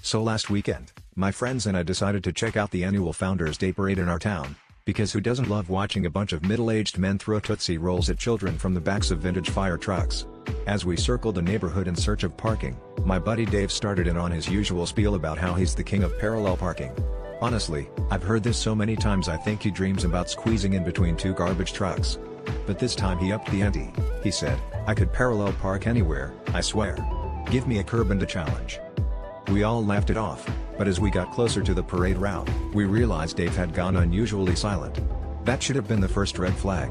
So last weekend, my friends and I decided to check out the annual Founders Day Parade in our town, because who doesn't love watching a bunch of middle-aged men throw Tootsie Rolls at children from the backs of vintage fire trucks? As we circled the neighborhood in search of parking, my buddy Dave started in on his usual spiel about how he's the king of parallel parking. Honestly, I've heard this so many times I think he dreams about squeezing in between two garbage trucks. But this time he upped the ante. He said, "I could parallel park anywhere, I swear. Give me a curb and a challenge." We all laughed it off, but as we got closer to the parade route, we realized Dave had gone unusually silent. That should have been the first red flag.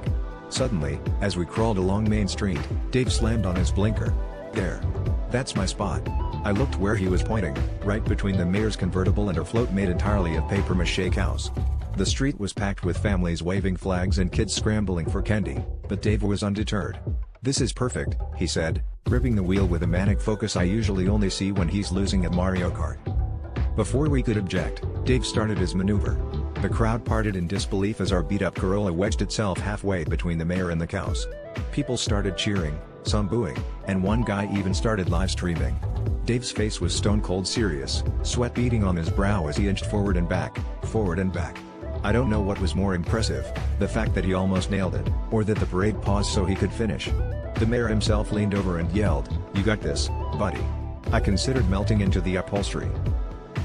Suddenly, as we crawled along Main Street, Dave slammed on his blinker. "There. That's my spot." I looked where he was pointing, right between the mayor's convertible and her float made entirely of papier-mâché cows. The street was packed with families waving flags and kids scrambling for candy, but Dave was undeterred. "This is perfect," he said, gripping the wheel with a manic focus I usually only see when he's losing at Mario Kart. Before we could object, Dave started his maneuver. The crowd parted in disbelief as our beat-up Corolla wedged itself halfway between the mayor and the cows. People started cheering, some booing, and one guy even started live streaming. Dave's face was stone-cold serious, sweat beading on his brow as he inched forward and back, forward and back. I don't know what was more impressive, the fact that he almost nailed it, or that the parade paused so he could finish. The mayor himself leaned over and yelled, "You got this, buddy." I considered melting into the upholstery.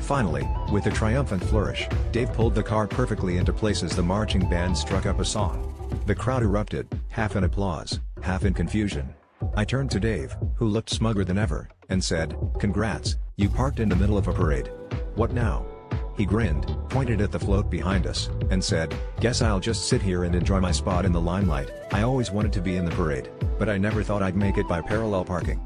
Finally, with a triumphant flourish, Dave pulled the car perfectly into place as the marching band struck up a song. The crowd erupted, half in applause, half in confusion. I turned to Dave, who looked smugger than ever, and said, "Congrats, you parked in the middle of a parade. What now?" He grinned, pointed at the float behind us, and said, "Guess I'll just sit here and enjoy my spot in the limelight. I always wanted to be in the parade, but I never thought I'd make it by parallel parking."